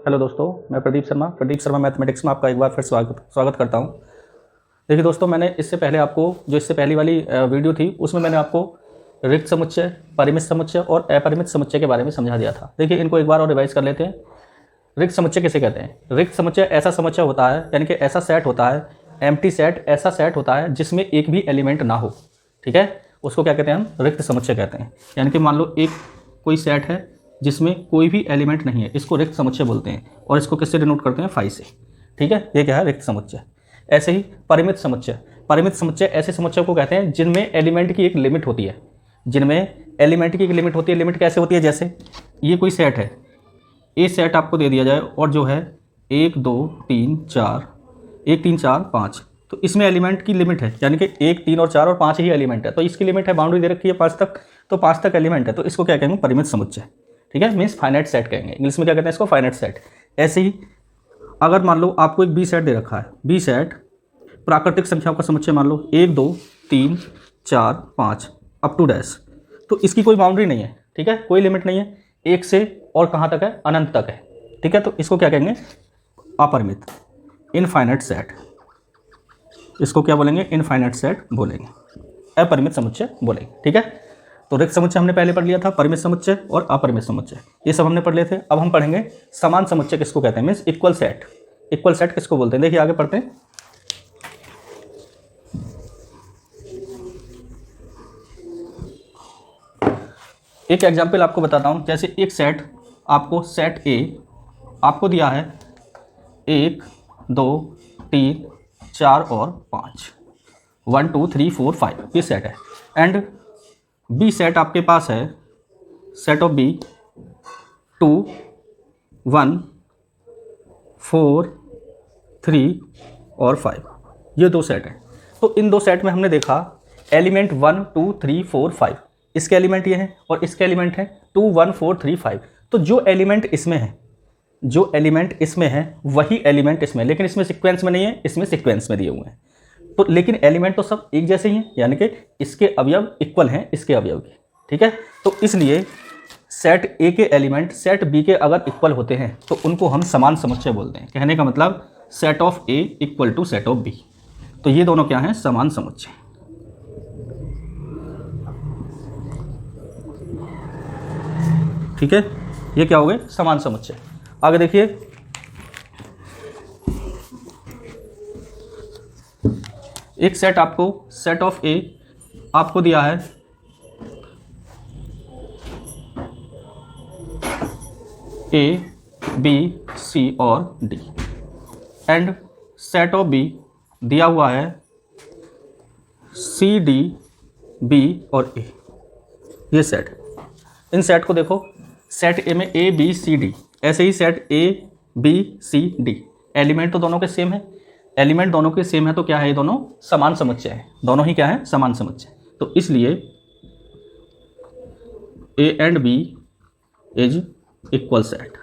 Hello दोस्तों, मैं Pradeep Sharma mathematics में आपका एक बार फिर स्वागत करता हूं। देखिए दोस्तों, मैंने इससे पहले आपको जो इससे पहली वाली वीडियो थी उसमें मैंने आपको रिक्त समुच्चय, परिमित समुच्चय और अपरिमित समुच्चय के बारे में समझा दिया था। देखिए इनको एक बार और रिवाइज कर लेते हैं। रिक्त समुच्चय किसे कहते हैं? रिक्त समुच्चय ऐसा समुच्चय होता है, यानी कि ऐसा सेट होता है, एम्प्टी सेट ऐसा सेट होता है जिसमें एक भी एलिमेंट ना हो। ठीक है, उसको क्या कहते हैं? हम रिक्त समुच्चय कहते हैं। यानी कि मान लो एक कोई सेट है जिसमें कोई भी एलिमेंट नहीं है, इसको रिक्त समुच्चय बोलते हैं और इसको किससे डिनोट करते हैं? फाई से। ठीक है, ये क्या है? रिक्त समुच्चय। ऐसे ही परिमित समुच्चय। परिमित समुच्चय ऐसे समुच्चय को कहते हैं जिनमें एलिमेंट की एक लिमिट होती है। जिनमें एलिमेंट की एक लिमिट होती है। लिमिट कैसे होती है? जैसे ये कोई सेट है, ए सेट आपको दे दिया जाए और जो है 1 2 3 4 1 3 4 5, तो इसमें एलिमेंट की लिमिट है, यानी कि 1 3 और 4 और 5 ही एलिमेंट है। तो इसकी लिमिट है, बाउंड्री दे रखी है 5 तक, तो 5 तक एलिमेंट है, तो इसको क्या कहेंगे? परिमित समुच्चय। ठीक है, मीन्स फाइनाइट सेट कहेंगे। इंग्लिश में क्या कहते हैं इसको? Finite set. ऐसे ही अगर मान लो आपको एक बी सेट दे रखा है, बी सेट प्राकृतिक संख्याओं का समुच्चय मान लो 1 2 3 4 5 अप टू डैश, तो इसकी कोई बाउंड्री नहीं है। ठीक है, कोई लिमिट नहीं है, 1 से और कहाँ तक है? अनंत तक है। ठीक है, तो इसको क्या कहेंगे? अपरिमित, इनफाइनाइट सेट। इसको क्या बोलेंगे? इनफाइनाइट सेट बोलेंगे, अपरिमित समुच्चय बोलेंगे। ठीक है, तो रिक्त समुच्चय हमने पहले पढ़ लिया था, परिमित समुच्चय और अपरिमित समुच्चय, ये सब हमने पढ़ लिए थे। अब हम पढ़ेंगे समान समुच्चय किसको कहते हैं? Means equal set. Equal set किसको बोलते हैं? देखिए आगे पढ़ते हैं। एक एग्जाम्पल आपको बताता हूं। जैसे एक सेट आपको, सेट ए आपको दिया है 1 2 3 4 और 5, 1 2 3 4 5, ये सेट है। एंड बी सेट आपके पास है, सेट ऑफ बी 2 1 4 3 और 5, ये दो सेट है। तो इन दो सेट में हमने देखा एलिमेंट 1 2 3 4 5, इसके एलिमेंट ये हैं और इसके एलिमेंट हैं 2 1 4 3 5। तो जो एलिमेंट इसमें है, जो एलिमेंट इसमें है वही एलिमेंट इसमें, लेकिन इसमें सीक्वेंस में नहीं है, इसमें सीक्वेंस में दिए हुए हैं। तो लेकिन एलिमेंट तो सब एक जैसे ही हैं, यानी कि इसके अवयव इक्वल हैं इसके अवयव के। ठीक है, तो इसलिए सेट ए के एलिमेंट सेट बी के अगर इक्वल होते हैं तो उनको हम समान समुच्चय बोलते हैं। कहने का मतलब set of A equal to set of B, तो ये दोनों क्या हैं? समान समुच्चय। ठीक है, ये क्या हो गए? समान समुच्चय। आगे देखिए, एक सेट आपको, सेट ऑफ ए आपको दिया है ए बी सी और D, and set of B दिया हुआ है सी डी बी और ए, ये सेट है। इन सेट को देखो, सेट ए में ए बी सी डी, ऐसे ही set A B C D, element तो दोनों के सेम है, एलिमेंट दोनों के सेम है, तो क्या है? ये दोनों समान समुच्चय है। दोनों ही क्या है? समान समुच्चय। तो इसलिए A and B is equal set.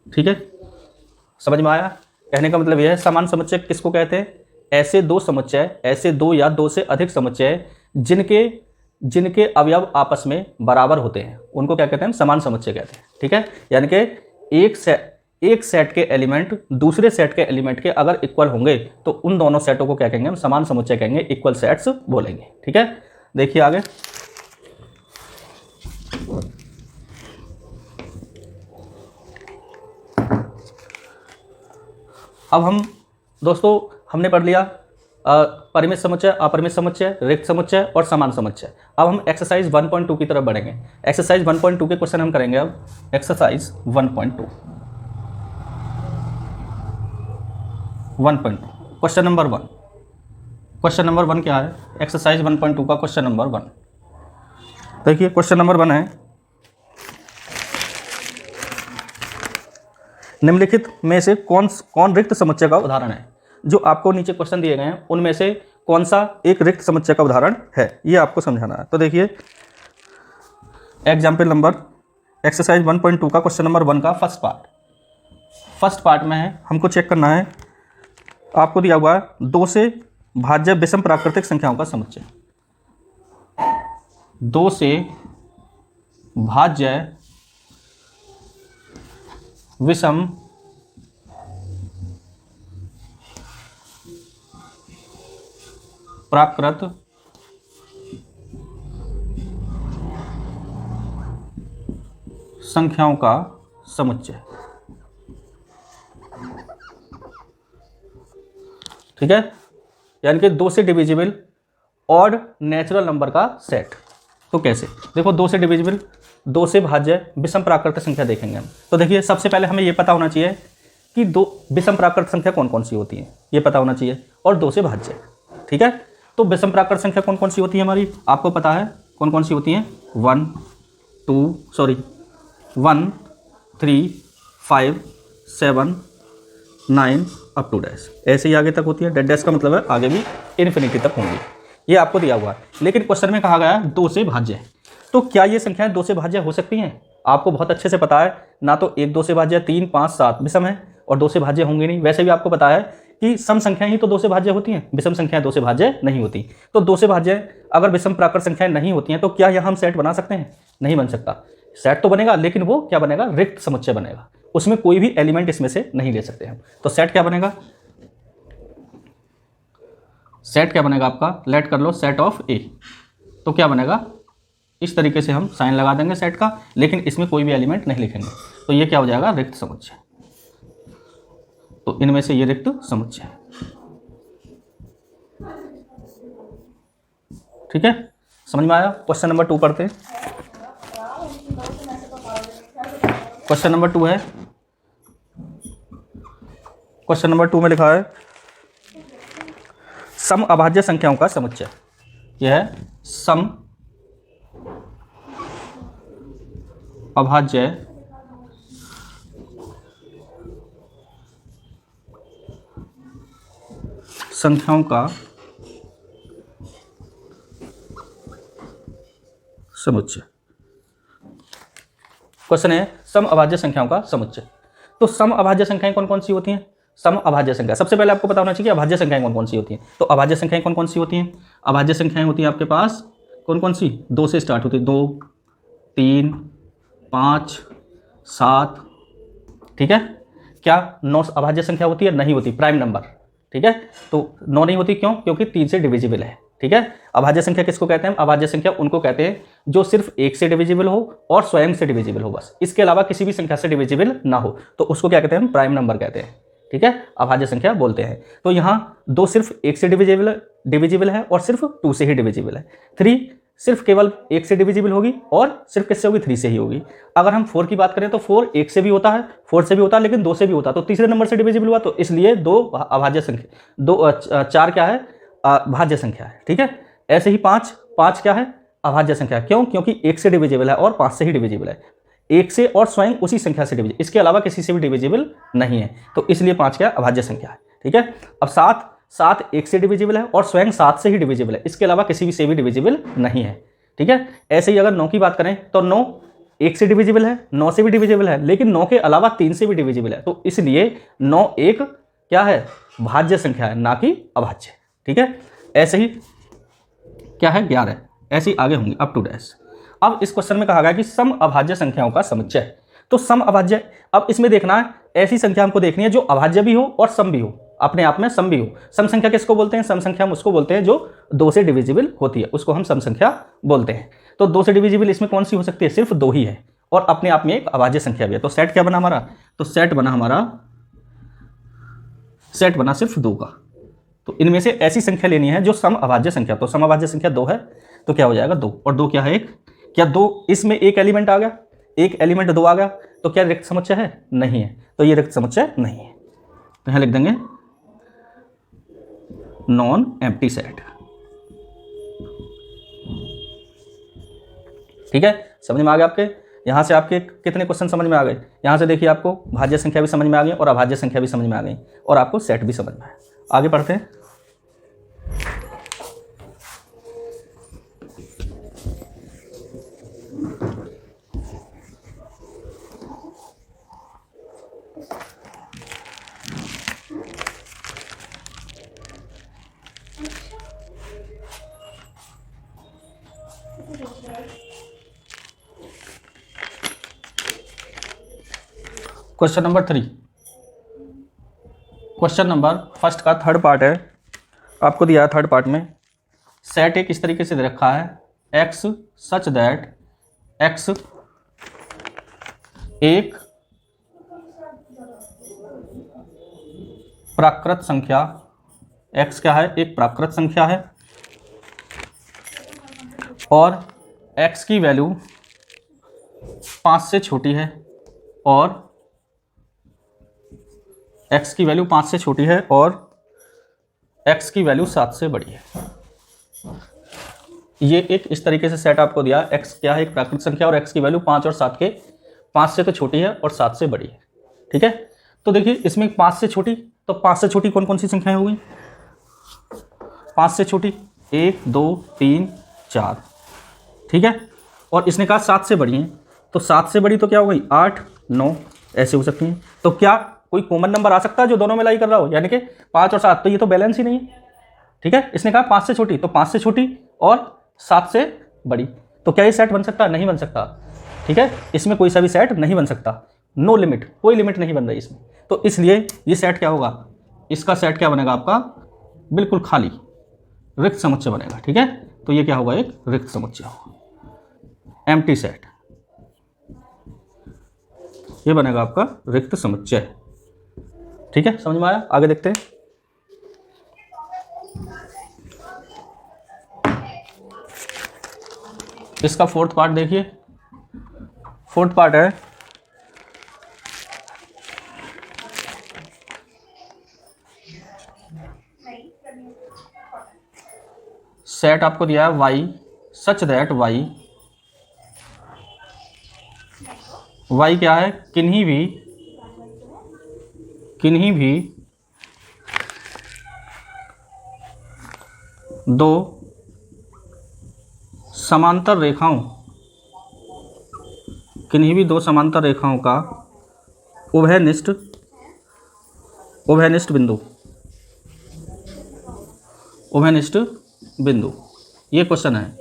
ठीक है, समझ में आया? कहने का मतलब यह है समान समुच्चय किसको कहते हैं? ऐसे दो समुच्चय, ऐसे दो या दो से अधिक समुच्चय जिनके अवयव आपस में बराबर होते हैं, उनको क्या कहते हैं? समान समुच्चय कहते हैं। ठीक है, यानी कि एक सेट के एलिमेंट दूसरे सेट के एलिमेंट के अगर इक्वल होंगे तो उन दोनों सेटों को क्या कहेंगे? हम समान समुच्चय कहेंगे, इक्वल सेट्स बोलेंगे। ठीक है, देखिए आगे। अब हम दोस्तों हमने पढ़ लिया परिमित समुच्चय, अपरिमित समुच्चय, रिक्त समुच्चय और समान समुच्चय। अब हम एक्सरसाइज 1.2 की तरफ बढ़ेंगे। एक्सरसाइज 1.2 के क्वेश्चन हम करेंगे। अब exercise 1.2 question number 1। Question number 1 क्या है? एक्सरसाइज 1.2 का क्वेश्चन नंबर 1। देखिए क्वेश्चन नंबर 1 है, निम्नलिखित में से कौन रिक्त समुच्चय का उदाहरण है? जो आपको नीचे क्वेश्चन दिए गए हैं उनमें से कौन सा एक रिक्त समुच्चय का उदाहरण है, ये आपको समझाना है। तो देखिए एग्जाम्पल नंबर एक्सरसाइज 1.2 का क्वेश्चन नंबर 1 का फर्स्ट पार्ट में है, हमको चेक करना है। आपको दिया हुआ है 2 से भाज्य विषम प्राकृतिक संख्याओं का समुच्चय। 2 से भाज्य विषम प्राकृत संख्याओं का समुच्चय। ठीक है, यानी कि 2 से डिविजिबल ऑड नेचुरल नंबर का सेट। तो कैसे? देखो 2 से डिविजिबल, 2 से भाज्य विषम प्राकृत संख्या देखेंगे हम। तो देखिए सबसे पहले हमें ये पता होना चाहिए कि 2 विषम प्राकृत संख्या कौन कौन सी होती है, ये पता होना चाहिए, और 2 से भाज्य। ठीक है, तो विषम प्राकृत संख्या कौन कौन सी होती है हमारी, आपको पता है कौन कौन सी होती हैं? 1 3 5 7 9 अप टू डैश, ऐसे ही आगे तक होती है। डैश का मतलब है आगे भी इन्फिनिटी तक होंगी, ये आपको दिया हुआ है। लेकिन क्वेश्चन में कहा गया है 2 से भाज्य। तो क्या ये संख्याएं 2 से भाज्य हो सकती हैं? आपको बहुत अच्छे से पता है, ना तो 1 2 से भाज्य, 3 5 7 विषम है, और 2 से भाज्य होंगे नहीं। वैसे भी आपको पता है कि सम संख्याएं ही तो 2 से भाज्य होती हैं, विषम संख्याएं 2 से भाज्य नहीं होती। तो 2 से भाज्य अगर विषम प्राकृत संख्याएं नहीं होती हैं, तो क्या यहाँ हम सेट बना सकते हैं? नहीं बन सकता। सेट तो बनेगा, लेकिन वो क्या बनेगा? रिक्त समुच्चय बनेगा, उसमें कोई भी एलिमेंट इसमें से नहीं ले सकते हम। तो सेट क्या बनेगा? सेट क्या बनेगा आपका? लेट कर लो सेट ऑफ ए। तो क्या बनेगा? इस तरीके से हम साइन लगा देंगे सेट का, लेकिन इसमें कोई भी एलिमेंट नहीं लिखेंगे। तो ये क्या हो जाएगा? रिक्त समुच्चय। तो इनमें से ये रिक्त समुच्चय है। ठीक है, समझ में आया? क्वेश्चन नंबर 2 पढ़ते हैं। क्वेश्चन नंबर 2 है, क्वेश्चन नंबर 2 में लिखा है सम अभाज्य संख्याओं का समुच्चय। यह है सम अभाज्य संख्याओं का समुच्चय। क्वेश्चन है सम अभाज्य संख्याओं का समुच्चय। तो सम अभाज्य संख्याएं कौन कौन सी होती हैं? सम अभाज्य संख्या, सबसे पहले आपको पता होना चाहिए कि अभाज्य संख्याएं कौन कौन सी होती हैं। तो अभाज्य संख्याएं कौन कौन सी होती हैं? अभाज्य संख्याएं होती हैं आपके पास कौन कौन सी? 2 से स्टार्ट होती है, 2 3 5 7। ठीक है, क्या 9 अभाज्य संख्या होती है? नहीं होती, प्राइम नंबर। ठीक है, तो 9 नहीं होती, क्यों? क्योंकि 3 से डिविजिबल है। ठीक है, अभाज्य संख्या किसको कहते हैं? अभाज्य संख्या उनको कहते हैं जो सिर्फ 1 से डिविजिबल हो और स्वयं से डिविजिबल हो, बस इसके अलावा किसी भी संख्या से डिविजिबल ना हो, तो उसको क्या कहते हैं? हम प्राइम नंबर कहते हैं। ठीक है, अभाज्य संख्या बोलते हैं। तो यहाँ 2 सिर्फ 1 से डिविजिबल है और सिर्फ 2 से ही डिविजिबल है। 3 सिर्फ केवल 1 से डिविजिबल होगी और सिर्फ किससे होगी? 3 से ही होगी। अगर हम 4 की बात करें तो 4 1 से भी होता है, 4 से भी होता है, लेकिन 2 से भी होता है, तो तीसरे नंबर से डिविजिबल हुआ, तो इसलिए 2 अभाज्य संख्या, 4 क्या है? भाज्य संख्या है। ठीक है, ऐसे ही 5 क्या है? अभाज्य संख्या। क्यों? क्योंकि 1 से डिविजिबल है और 5 से ही डिविजिबल है, 1 से और स्वयं उसी संख्या से डिविजिबल, इसके अलावा किसी से भी डिविजिबल नहीं है, तो इसलिए 5 क्या? अभाज्य संख्या है। ठीक है, अब 7 1 से डिविजिबल है और स्वयं 7 से ही डिविजिबल है, इसके अलावा किसी भी से भी डिविजिबल नहीं है। ठीक है, ऐसे ही अगर 9 की बात करें तो 9 1 से डिविजिबल है, 9 से भी डिविजिबल है, लेकिन 9 के अलावा 3 से भी डिविजिबल है, तो इसलिए 9 एक क्या है? भाज्य संख्या है, ना कि अभाज्य। ठीक है, ऐसे ही क्या है? 11, ऐसी आगे होंगी अप टू डैश। अब इस क्वेश्चन में कहा गया कि सम अभाज्य संख्याओं का समुच्चय। तो सम अभाज्य, अब इसमें देखना है ऐसी संख्या हमको देखनी है जो अभाज्य भी हो और सम भी हो, अपने आप में सम भी हो। सम संख्या किसको बोलते हैं? सम संख्या हम उसको बोलते हैं जो 2 से डिविजिबल होती है, उसको हम सम संख्या बोलते हैं। तो 2 से डिविजिबल इसमें कौन सी हो सकती है? सिर्फ 2 ही है, और अपने आप में एक अभाज्य संख्या भी है। तो सेट क्या बना हमारा? तो सेट बना सिर्फ 2 का। तो इनमें से ऐसी संख्या लेनी है जो सम अभाज्य संख्या, तो सम अभाज्य संख्या 2 है, तो क्या हो जाएगा? 2, और 2 क्या है? 1। क्या 2 इसमें एक एलिमेंट आ गया, एक एलिमेंट 2 आ गया, तो क्या रिक्त समुच्चय है? नहीं है, तो ये रिक्त समुच्चय नहीं है। तो यहां लिख देंगे नॉन एम्प्टी सेट। ठीक है, समझ में आ गया आपके? यहां से आपके कितने क्वेश्चन समझ में आ गए? यहां से देखिए आपको भाज्य संख्या भी समझ में आ गई और अभाज्य संख्या भी समझ में आ गई, और आपको सेट भी समझ में आया। आगे पढ़ते हैं। Question number 3, question number first का थर्ड पार्ट है, आपको दिया है थर्ड पार्ट में। सेट एक इस तरीके से दे रखा है, एक्स सच दैट एक्स एक प्राकृत संख्या, एक्स क्या है, एक प्राकृत संख्या है, और एक्स की वैल्यू 5 से छोटी है, और एक्स की वैल्यू 5 से छोटी है, और एक्स की वैल्यू 7 से बड़ी है। ये एक इस तरीके से सेट आपको दिया, एक्स क्या है, एक प्राकृत संख्या, और एक्स की वैल्यू 5 और 7 के 5 से तो छोटी है और 7 से बड़ी है। ठीक है, तो देखिए इसमें 5 से छोटी, तो 5 से छोटी कौन कौन सी संख्याएं होंगी? 5 से छोटी 1 2 3 4, ठीक है, और इसने कहा 7 से बड़ी है, तो 7 से बड़ी तो क्या हो गई, 8 9 ऐसे हो सकती हैं। तो क्या कोई कॉमन नंबर आ सकता है जो दोनों में लाई कर रहा हो, यानी कि 5 और 7, तो ये तो बैलेंस ही नहीं है। ठीक है, इसने कहा 5 से छोटी, तो 5 से छोटी और 7 से बड़ी, तो क्या ये सेट बन सकता है? नहीं बन सकता। ठीक है, इसमें कोई सा भी सेट नहीं बन सकता, नो लिमिट, कोई लिमिट नहीं बन रही इसमें। तो इसलिए ये सेट क्या होगा, इसका सेट क्या बनेगा आपका, बिल्कुल खाली रिक्त समुच्चय बनेगा। ठीक है, तो ये क्या होगा, एक रिक्त समुच्चय होगा, एम्प्टी सेट, ये बनेगा आपका रिक्त समुच्चय। ठीक है, समझ में आया? आगे देखते हैं। इसका फोर्थ पार्ट देखिए, फोर्थ पार्ट है सेट आपको दिया है y सच दैट y क्या है, किन्हीं भी दो समांतर रेखाओं, किन्हीं भी दो समांतर रेखाओं का उभयनिष्ठ बिंदु, ये क्वेश्चन है।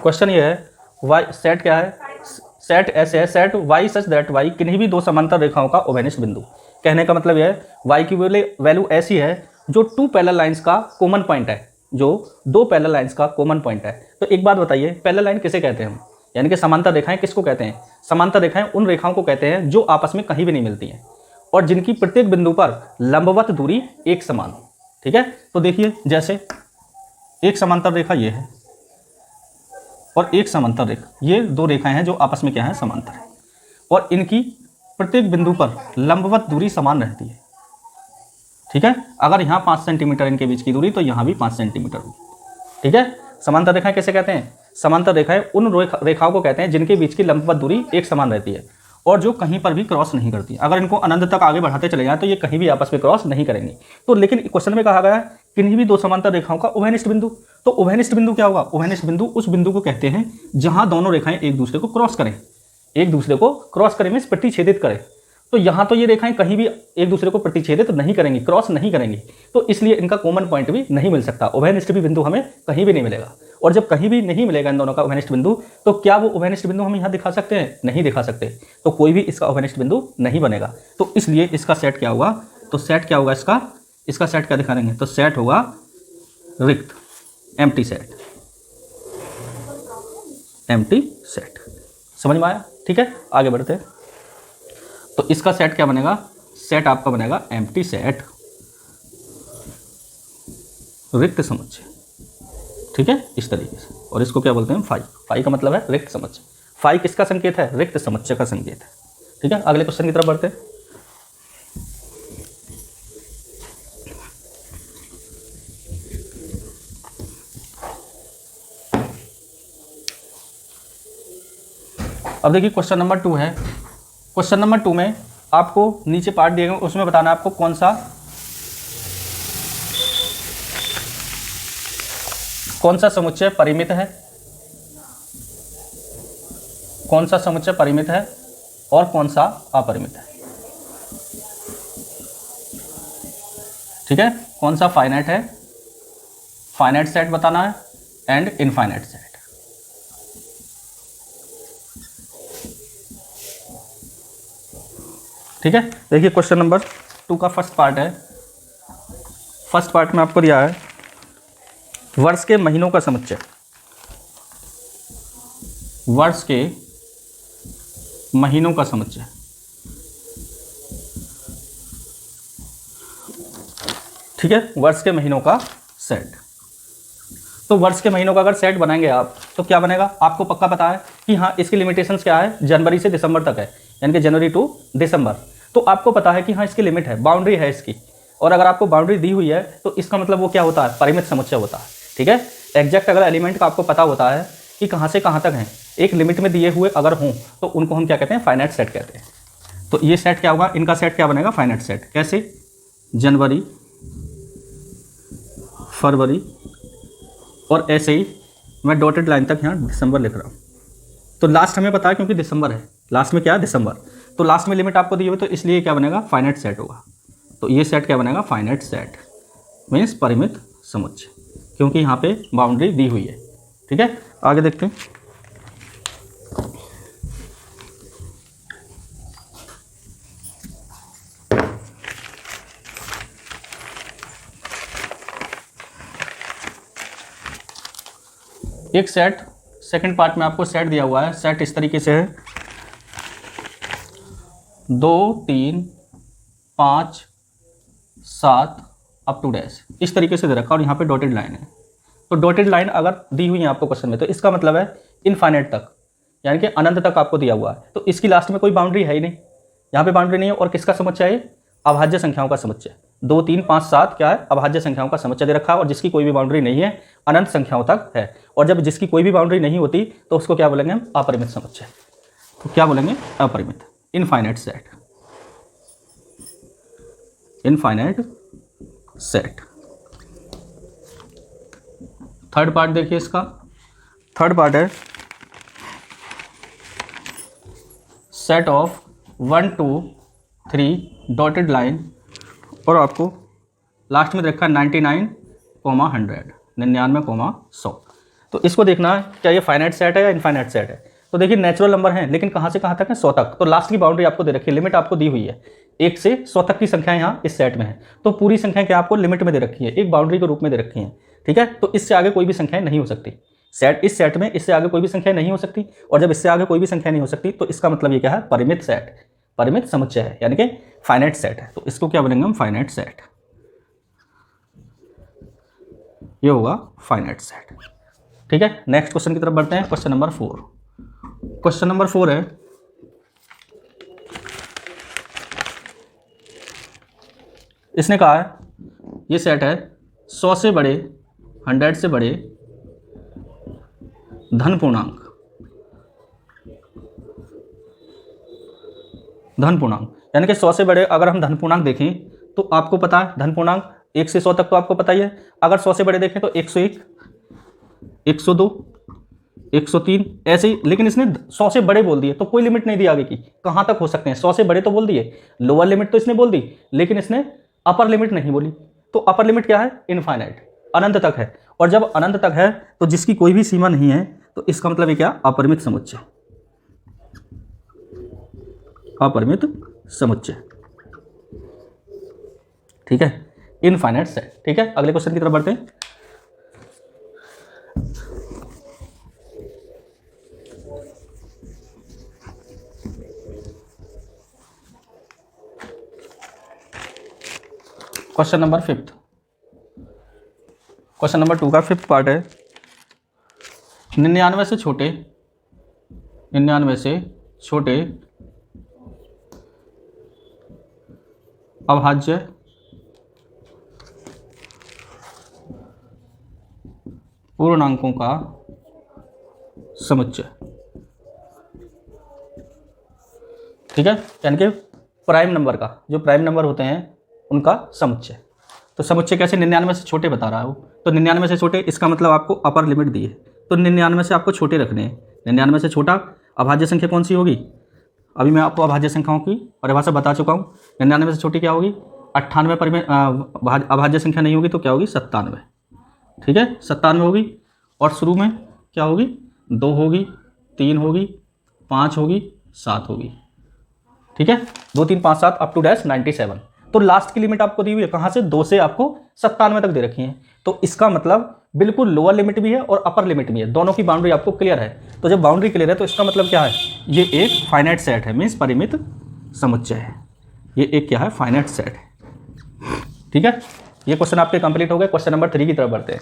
क्वेश्चन ये है, y सेट क्या है, सेट ऐसे है, set y such that y किन्हीं भी दो समांतर रेखाओं का उभयनिष्ठ बिंदु। कहने का मतलब यह है y की वैल्यू ऐसी है जो टू पैरेलल लाइंस का कॉमन पॉइंट है, जो दो पैरेलल लाइंस का कॉमन पॉइंट है। तो एक बात बताइए, पैरेलल लाइन किसे कहते हैं हम, यानी कि समांतर रेखाएं किसको कहते हैं? समांतर रेखाएं उन रेखाओं को कहते हैं जो आपस में कहीं भी नहीं मिलती हैं और जिनकी प्रत्येक बिंदु पर लंबवत दूरी एक समान हो। ठीक है, तो देखिए जैसे एक समांतर रेखा ये है और एक समांतर रेखा, ये दो रेखाएं हैं जो आपस में क्या है, समांतर है, और इनकी प्रत्येक बिंदु पर लंबवत दूरी समान रहती है। ठीक है, अगर यहाँ 5 सेंटीमीटर इनके बीच की दूरी, तो यहाँ भी 5 सेंटीमीटर होगी। ठीक है, समांतर रेखाएं कैसे कहते हैं? समांतर रेखाएं उन रेखाओं को कहते हैं जिनके बीच की लंबवत दूरी एक समान रहती है और जो कहीं पर भी क्रॉस नहीं करती। अगर इनको अनंत तक आगे बढ़ाते चले जाएं तो ये कहीं भी आपस में क्रॉस नहीं करेंगी। तो लेकिन क्वेश्चन में कहा गया है किन्हीं भी दो समांतर रेखाओं का उभयनिष्ठ बिंदु, तो उभयनिष्ठ बिंदु क्या होगा? उभयनिष्ठ बिंदु उस बिंदु को कहते हैं जहां दोनों रेखाएं एक दूसरे को क्रॉस करें, एक दूसरे को क्रॉस करें मीन्स प्रतिच्छेदित करें। तो यहाँ तो ये रेखाएं कहीं भी एक दूसरे को प्रतिच्छेदित नहीं करेंगी, क्रॉस नहीं करेंगी, तो इसलिए इनका कॉमन पॉइंट भी नहीं मिल सकता। उभयनिष्ठ भी बिंदु हमें कहीं भी नहीं मिलेगा, और जब कहीं भी नहीं मिलेगा इन दोनों का उभयनिष्ठ बिंदु, तो क्या वो उभयनिष्ठ बिंदु हम यहाँ दिखा सकते हैं? नहीं दिखा सकते, तो कोई भी इसका उभयनिष्ठ बिंदु नहीं बनेगा। तो इसलिए इसका सेट क्या होगा? तो सेट क्या होगा इसका सेट क्या दिखा देंगे? तो सेट होगा रिक्त, एम्प्टी सेट, एम्प्टी सेट। समझ में आया? ठीक है, आगे बढ़ते हैं। तो इसका सेट क्या बनेगा? सेट आपका बनेगा एम्प्टी सेट, रिक्त समुच्चय। ठीक है, इस तरीके से। और इसको क्या बोलते हैं? फाई का मतलब है रिक्त समुच्चय। फाई किसका संकेत है? रिक्त समुच्चय का संकेत है। ठीक है, अगले क्वेश्चन की तरफ बढ़ते हैं। अब देखिए क्वेश्चन नंबर 2 है। क्वेश्चन नंबर 2 में आपको नीचे पार्ट दिए गए, उसमें बताना है आपको कौन सा समुच्चय परिमित है, कौन सा समुच्चय परिमित है और कौन सा अपरिमित है। ठीक है, कौन सा फाइनाइट है, फाइनाइट सेट बताना है एंड इनफाइनाइट सेट। ठीक है, देखिए क्वेश्चन नंबर 2 का फर्स्ट पार्ट है। फर्स्ट पार्ट में आपको दिया है वर्ष के महीनों का समुच्चय, वर्ष के महीनों का समुच्चय। ठीक है, वर्ष के महीनों का सेट। तो वर्ष के महीनों का अगर सेट बनाएंगे आप तो क्या बनेगा, आपको पक्का पता है कि हाँ इसकी लिमिटेशंस क्या है, जनवरी से दिसंबर तक है, यानी कि जनवरी टू दिसंबर। तो आपको पता है कि हाँ इसकी लिमिट है, बाउंड्री है इसकी, और अगर आपको बाउंड्री दी हुई है तो इसका मतलब वो क्या होता है, परिमित समुच्चय होता है। ठीक है, एग्जैक्ट अगर एलिमेंट का आपको पता होता है कि कहाँ से कहाँ तक हैं, एक लिमिट में दिए हुए अगर हों तो उनको हम क्या कहते हैं, फाइनाइट सेट कहते हैं। तो ये सेट क्या होगा, इनका सेट क्या बनेगा, फाइनाइट सेट। कैसे, जनवरी, फरवरी, और ऐसे ही मैं डॉटेड लाइन तक यहाँ दिसंबर लिख रहा हूँ। तो लास्ट हमें पता है क्योंकि दिसंबर है, लास्ट में क्या है, दिसंबर। तो लास्ट में लिमिट आपको दी हुई, तो इसलिए क्या बनेगा, फाइनाइट सेट होगा। तो ये सेट क्या बनेगा, फाइनाइट सेट मीन्स परिमित समुच्चय, क्योंकि यहाँ पे बाउंड्री दी हुई है। ठीक है, आगे देखते हैं। एक सेट, सेकंड पार्ट में आपको सेट दिया हुआ है। सेट इस तरीके से है, 2, 3, 5, 7 अप टू डैश, इस तरीके से दे रखा, और यहाँ पे डॉटेड लाइन है। तो डॉटेड लाइन अगर दी हुई है आपको क्वेश्चन में, तो इसका मतलब है इनफाइनाइट तक, यानी कि अनंत तक आपको दिया हुआ है। तो इसकी लास्ट में कोई बाउंड्री है ही नहीं, यहाँ पे बाउंड्री नहीं है। और किसका समुच्चय है, अभाज्य संख्याओं का समुच्चय। 2, 3, 5, 7 क्या है, अभाज्य संख्याओं का समुच्चय दे रखा है, और जिसकी कोई भी बाउंड्री नहीं है, अनंत संख्याओं तक है। और जब जिसकी कोई भी बाउंड्री नहीं होती तो उसको क्या बोलेंगे हम, अपरिमित समुच्चय। तो क्या बोलेंगे, अपरिमित, infinite set, infinite set. Third part देखिए इसका, थर्ड पार्ट है सेट ऑफ 1, 2, 3 डॉटेड लाइन, और आपको लास्ट में रखा है 99, 100, 99, 100। तो इसको देखना है क्या ये फाइनाइट सेट है या इनफाइनाइट सेट है। तो देखिए नेचुरल नंबर हैं, लेकिन कहाँ से कहाँ तक है, 100 तक। तो लास्ट की बाउंड्री आपको दे रखी है, लिमिट आपको दी हुई है, 1 से 100 तक की संख्या यहाँ इस सेट में है। तो पूरी संख्या क्या आपको लिमिट में दे रखी है, एक बाउंड्री के रूप में दे रखी है। ठीक है, तो इससे आगे कोई भी संख्याएं नहीं हो सकती, सेट, इस सेट में इससे आगे कोई भी संख्या नहीं हो सकती। और जब इससे आगे कोई भी संख्या नहीं हो सकती तो इसका मतलब ये क्या है, परिमित सेट, परिमित समुच्चय है, यानी कि फाइनाइट सेट है। तो इसको क्या बोलेंगे हम, फाइनाइट सेट। ये होगा फाइनाइट सेट। ठीक है, नेक्स्ट क्वेश्चन की तरफ बढ़ते हैं। Question number 4। क्वेश्चन नंबर 4 है, इसने कहा है ये सेट है 100 से बड़े, 100 से बड़े धन पूर्णांक, धन पूर्णांक, यानी कि 100 से बड़े अगर हम धन पूर्णांक देखें तो आपको पता है धन पूर्णांक 1 से 100 तक तो आपको पता ही है। अगर 100 से बड़े देखें तो 101, 102, 103 ऐसे ही। लेकिन इसने 100 से बड़े बोल दिए तो कोई लिमिट नहीं दी आगे की, कहाँ तक हो सकते हैं। 100 से बड़े तो बोल दिए, लोअर लिमिट तो इसने बोल दी, लेकिन इसने अपर लिमिट नहीं बोली। तो अपर लिमिट क्या है, इनफाइनाइट, अनंत तक है। और जब अनंत तक है तो जिसकी कोई भी सीमा नहीं है, तो इसका मतलब ये क्या, अपरिमित समुच्चय, अपरिमित समुच्चय। ठीक है, इनफाइनाइट सेट। ठीक है, अगले क्वेश्चन की तरफ बढ़ते हैं। क्वेश्चन नंबर 5, क्वेश्चन नंबर 2 का 5th पार्ट है, 99 से छोटे, 99 से छोटे अभाज्य पूर्णांकों का समुच्चय। ठीक है, यानी कि प्राइम नंबर का, जो प्राइम नंबर होते हैं उनका समुच्चय। तो समुच्चय कैसे, 99 से छोटे बता रहा है वो। तो 99 से छोटे, इसका मतलब आपको अपर लिमिट दी है, तो 99 से आपको छोटे रखने हैं। 99 से छोटा अभाज्य संख्या कौन सी होगी, अभी मैं आपको अभाज्य संख्याओं की परिभाषा बता चुका हूँ। 99 से छोटी क्या होगी, 98 अभाज्य संख्या नहीं होगी तो क्या होगी? 97। ठीक है, 97 होगी। और शुरू में क्या होगी? 2 होगी, 3 होगी, 5 होगी, 7 होगी। ठीक है, 2 3 5 7 अप टू डैश 97। तो लास्ट की लिमिट आपको दी हुई है कहाँ से? 2 से आपको 97 तक दे रखी है। तो इसका मतलब बिल्कुल लोअर लिमिट भी है और अपर लिमिट भी है, दोनों की बाउंड्री आपको क्लियर है। तो जब बाउंड्री क्लियर है तो इसका मतलब क्या है? ये एक फाइनाइट सेट है, मीन्स परिमित समुच्चय है। ये एक क्या है? फाइनाइट सेट है। ठीक है, ये क्वेश्चन आपके कंप्लीट हो गए। क्वेश्चन नंबर 3 की तरफ बढ़ते हैं।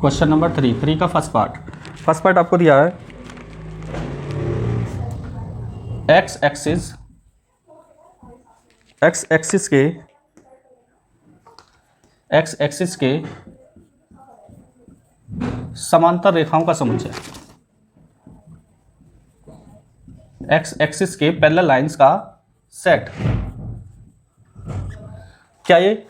क्वेश्चन नंबर 3 का फर्स्ट पार्ट आपको दिया है एक्स एक्सिस के समांतर रेखाओं का समुच्चय, एक्स एक्सिस के पैरेलल लाइंस का सेट। क्या ये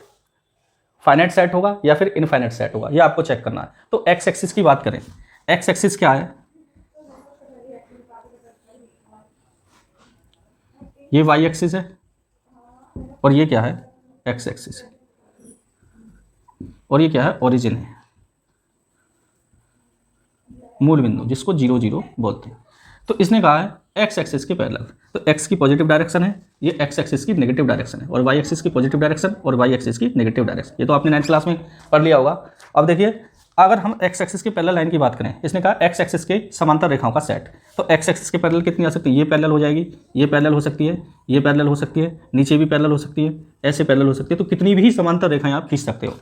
फाइनाइट सेट होगा या फिर इनफाइनाइट सेट होगा, ये आपको चेक करना है। तो एक्स एक्सिस की बात करें, एक्स एक्सिस क्या है? ये वाई एक्सिस है और ये क्या है? एक्स एक्सिस है। और ये क्या है? ओरिजिन है, मूल बिंदु, जिसको 0 0 बोलते हैं। तो इसने कहा है एक्स एक्सिस के पैरेलल, तो एक्स की पॉजिटिव डायरेक्शन है, ये एक्स एक्सिस की नेगेटिव डायरेक्शन है, और वाई एक्सिस की पॉजिटिव डायरेक्शन और वाई एक्सिस की नेगेटिव डायरेक्शन। ये तो आपने 9th क्लास में पढ़ लिया होगा। अब देखिए, अगर हम एक्स एक्सिस के पैरेलल लाइन की बात करें, इसने कहा एक्स एक्सिस के समांतर रेखाओं का सेट। तो एक्स एक्सिस के पैरेलल कितनी आ सकती है? ये पैरेलल हो जाएगी, ये पैरेलल हो सकती है, ये पैरेलल हो सकती है, नीचे भी पैरेलल हो सकती है, ऐसे पैरेलल हो सकती है। तो कितनी भी समांतर रेखाएं आप खींच सकते हो,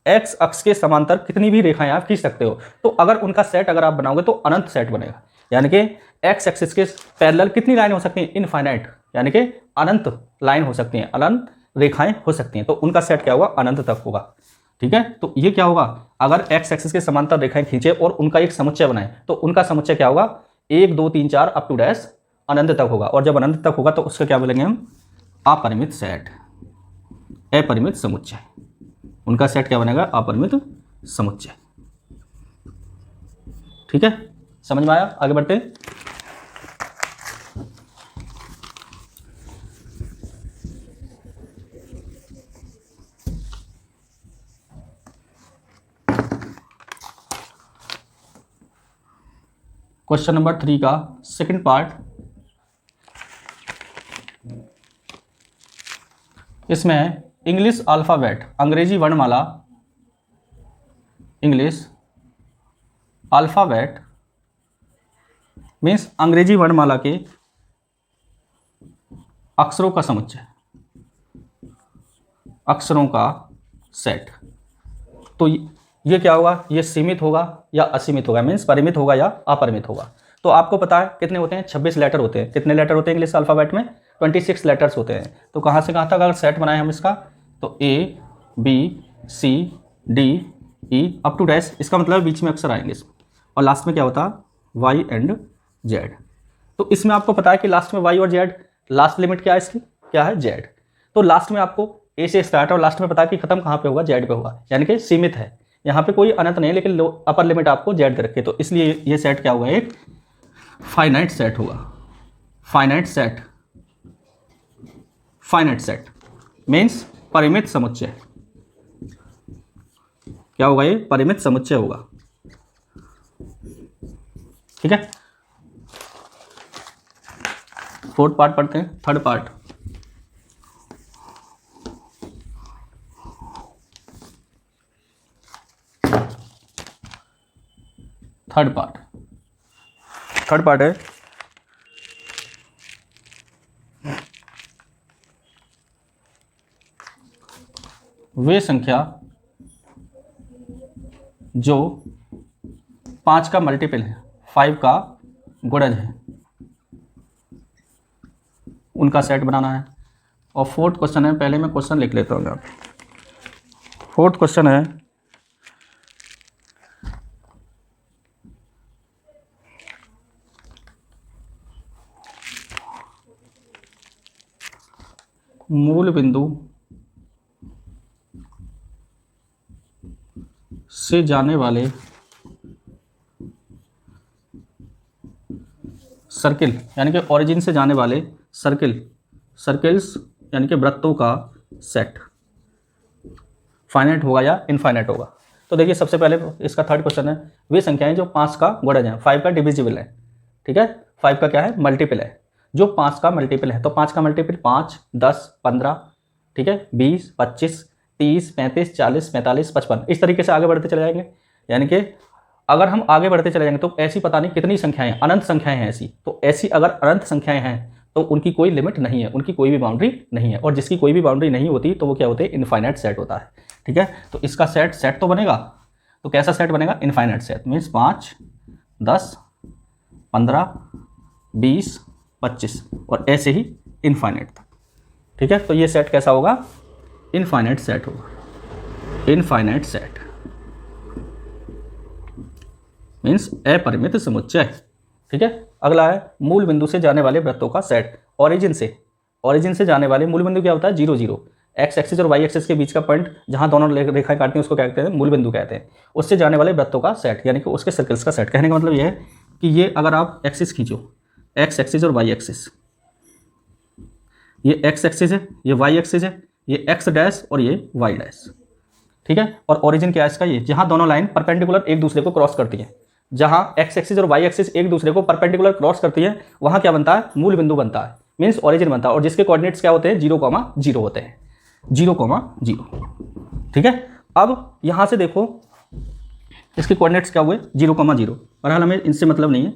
एक्स अक्ष के समांतर कितनी भी रेखाएं आप खींच सकते हो। तो अगर उनका सेट अगर आप बनाओगे तो अनंत सेट बनेगा। यानी कि एक्स एक्सिस के पैरेलल कितनी लाइन हो सकती हैं? इनफाइनाइट, यानी कि अनंत लाइन हो सकती हैं, अनंत रेखाएं हो सकती हैं। तो उनका सेट क्या होगा? अनंत तक होगा। ठीक है, तो ये क्या होगा? अगर एक्स एक्सिस के समांतर रेखाएं खींचे और उनका एक समुच्चय बनाए तो उनका समुच्चय क्या होगा? 1 2 3 4 अप टू डैश अनंत तक होगा। और जब अनंत तक होगा तो उसका क्या बोलेंगे हम? अपरिमित सेट, अपरिमित समुच्चय। उनका सेट क्या बनेगा? अपरिमित समुच्चय। ठीक है, समझ में आया? आगे बढ़ते हैं। क्वेश्चन नंबर 3 का सेकंड पार्ट, इसमें इंग्लिश अल्फ़ाबेट, अंग्रेजी वर्णमाला, इंग्लिश अल्फ़ाबेट मीन्स अंग्रेजी वर्णमाला के अक्षरों का समुच्चय, अक्षरों का सेट। तो ये क्या होगा? ये सीमित होगा या असीमित होगा, मीन्स परिमित होगा या अपरिमित होगा। तो आपको पता है कितने होते हैं? 26 लेटर होते हैं। कितने लेटर होते हैं इंग्लिश अल्फ़ाबेट में? 26 लेटर्स होते हैं। तो कहाँ से कहाँ तक अगर सेट बनाए हम इसका, तो A B C D E up to dash, इसका मतलब बीच में अक्षर आएंगे और लास्ट में क्या होता? Y and Z। तो इसमें आपको पता है कि लास्ट में Y और Z, लास्ट लिमिट क्या है इसकी? क्या है? Z। तो लास्ट में आपको A से स्टार्ट और लास्ट में पता है कि खत्म कहाँ पे होगा? Z पे होगा, यानी कि सीमित है। यहाँ पे कोई अनंत नहीं है, लेकिन अपर लिमिट आपको Z दे रखी है। तो इसलिए ये सेट क्या होगा? एक फाइनाइट सेट होगा। Finite set, finite set means परिमित समुच्चय। क्या होगा? ये परिमित समुच्चय होगा। ठीक है, फोर्थ पार्ट पढ़ते हैं। थर्ड पार्ट, थर्ड पार्ट है वे संख्या जो 5 का मल्टीपल है, 5 का गुणज है, उनका सेट बनाना है। और फोर्थ क्वेश्चन है, पहले मैं क्वेश्चन लिख लेता हूँ यहाँ पे। फोर्थ क्वेश्चन है मूल बिंदु से जाने वाले सर्किल यानी कि ओरिजिन से जाने वाले सर्किल्स यानी कि वृत्तों का सेट फाइनाइट होगा या इनफाइनाइट होगा। तो देखिए सबसे पहले इसका थर्ड क्वेश्चन है, वे संख्याएं जो 5 का गुणज है, 5 का डिविजिबल है, ठीक है, 5 का क्या है, मल्टीपल है, जो 5 का मल्टीपल है। तो 5 का मल्टीपल 5, 10, 15, ठीक है, 20, 25, 30, 35, 40, 45, 55, इस तरीके से आगे बढ़ते चले जाएंगे। यानी कि अगर हम आगे बढ़ते चले जाएंगे तो ऐसी पता नहीं कितनी संख्याएं, अनंत संख्याएं हैं ऐसी। तो ऐसी अगर अनंत संख्याएं हैं तो उनकी कोई लिमिट नहीं है, उनकी कोई भी बाउंड्री नहीं है, और जिसकी कोई भी बाउंड्री नहीं होती तो वो क्या होते हैं, इनफाइनाइट सेट होता है, ठीक है। तो इसका सेट तो बनेगा, तो कैसा सेट बनेगा, इनफाइनाइट सेट, मीन्स 5, 10, 15, 20, 25 और ऐसे ही इनफाइनाइट तक, ठीक है। तो ये सेट कैसा होगा, इनफाइनाइट सेट होगा। इनफाइनाइट सेट मीन्स अपरिमित समुच्चय, ठीक है। अगला है मूल बिंदु से जाने वाले वृत्तों का सेट। ओरिजिन से जाने वाले मूल बिंदु क्या होता है, 0, 0, एक्स एक्सिस और वाई एक्सिस के बीच का पॉइंट जहां दोनों रेखाएं काटती हैं उसको क्या कहते हैं, मूल बिंदु कहते हैं। उससे जाने वाले वृत्तों का सेट यानी कि उसके सर्कल्स का सेट। कहने का मतलब यह है कि ये अगर आप एक्सिस खींचो, एक्स एक्सिस और वाई एक्सिस, ये एक्स एक्सिस है, ये वाई एक्सिस है, ये एक्स डैश और ये वाई डैश, ठीक है। और ओरिजिन क्या है इसका, ये जहां दोनों लाइन परपेंडिकुलर एक दूसरे को क्रॉस करती हैं, जहां एक्स एक्सिस और वाई एक्सिस एक दूसरे को परपेंडिकुलर क्रॉस करती है, वहां क्या बनता है, मूल बिंदु बनता है, मीन्स ओरिजिन बनता है। और जिसके कोऑर्डिनेट्स क्या होते हैं, 0,0 होते हैं, 0,0, ठीक है। अब यहां से देखो इसके कोऑर्डिनेट्स क्या हुए, 0,0। बहरहाल हमें इनसे मतलब नहीं है,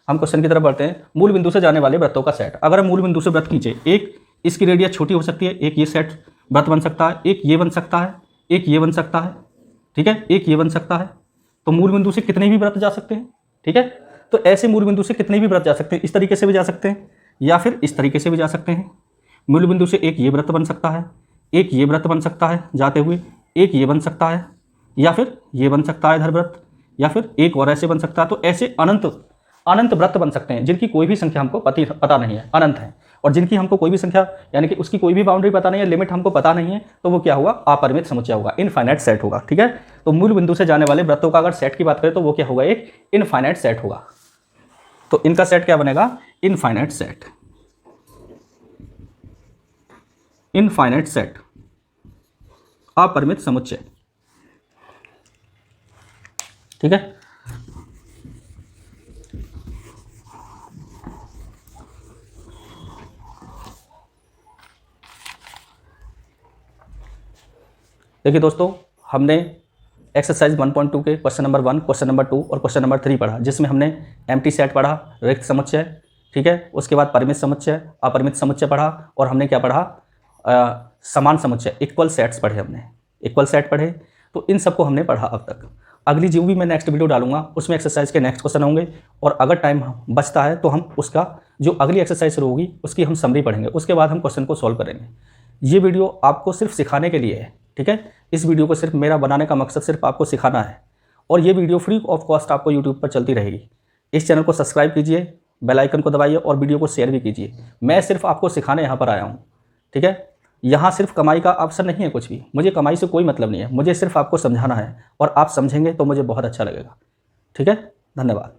हम क्वेश्चन की तरफ बढ़ते हैं। मूल बिंदु से जाने वाले वृत्तों का सेट। अगर हम मूल बिंदु से वृत्त खींचे, एक इसकी रेडियस छोटी हो सकती है, एक ये सेट वृत्त बन सकता है, एक ये बन सकता है, एक ये बन सकता है, ठीक है, एक ये बन सकता है। तो मूल बिंदु से कितने भी वृत्त जा सकते हैं, ठीक है। तो ऐसे मूल बिंदु से कितने भी वृत्त जा सकते हैं, इस तरीके से भी जा सकते हैं या फिर इस तरीके से भी जा सकते हैं। मूल बिंदु से एक ये वृत्त बन सकता है, एक ये वृत्त बन सकता है जाते हुए, एक ये बन सकता है, या फिर ये बन सकता है इधर वृत्त, या फिर एक और ऐसे बन सकता है। तो ऐसे अनंत वृत्त बन सकते हैं जिनकी कोई भी संख्या हमको पता नहीं है, अनंत है। और जिनकी हमको कोई भी संख्या यानी कि उसकी कोई भी बाउंड्री पता नहीं है, लिमिट हमको पता नहीं है, तो वो क्या होगा, अपरिमित समुच्चय होगा, इनफाइनाइट सेट होगा, ठीक है। तो मूल बिंदु से जाने वाले वृत्तों का अगर सेट की बात करें तो वो क्या होगा, एक इनफाइनाइट सेट होगा। तो इनका सेट क्या बनेगा, इनफाइनाइट सेट। इनफाइनाइट सेट, अपरिमित समुच्चय, ठीक है। देखिए दोस्तों, हमने एक्सरसाइज 1.2 के क्वेश्चन नंबर 1, क्वेश्चन नंबर 2 और क्वेश्चन नंबर 3 पढ़ा, जिसमें हमने एम्प्टी सेट पढ़ा, रिक्त समुच्चय, ठीक है। उसके बाद परिमित समुच्चय, अपरिमित समुच्चय पढ़ा, और हमने क्या पढ़ा, समान समुच्चय, इक्वल सेट्स पढ़े हमने, इक्वल सेट पढ़े। तो इन सबको हमने पढ़ा अब तक। अगली जो भी मैं नेक्स्ट वीडियो डालूंगा उसमें एक्सरसाइज के नेक्स्ट क्वेश्चन होंगे, और अगर टाइम बचता है तो हम उसका जो अगली एक्सरसाइज शुरू होगी उसकी हम समरी पढ़ेंगे, उसके बाद हम क्वेश्चन को सॉल्व करेंगे। ये वीडियो आपको सिर्फ सिखाने के लिए है, ठीक है। इस वीडियो को सिर्फ मेरा बनाने का मकसद सिर्फ आपको सिखाना है, और ये वीडियो फ्री ऑफ कॉस्ट आपको यूट्यूब पर चलती रहेगी। इस चैनल को सब्सक्राइब कीजिए, बेल आइकन को दबाइए और वीडियो को शेयर भी कीजिए। मैं सिर्फ आपको सिखाने यहाँ पर आया हूँ, ठीक है। यहाँ सिर्फ कमाई का ऑप्शन नहीं है कुछ भी, मुझे कमाई से कोई मतलब नहीं है, मुझे सिर्फ आपको समझाना है, और आप समझेंगे तो मुझे बहुत अच्छा लगेगा, ठीक है। धन्यवाद।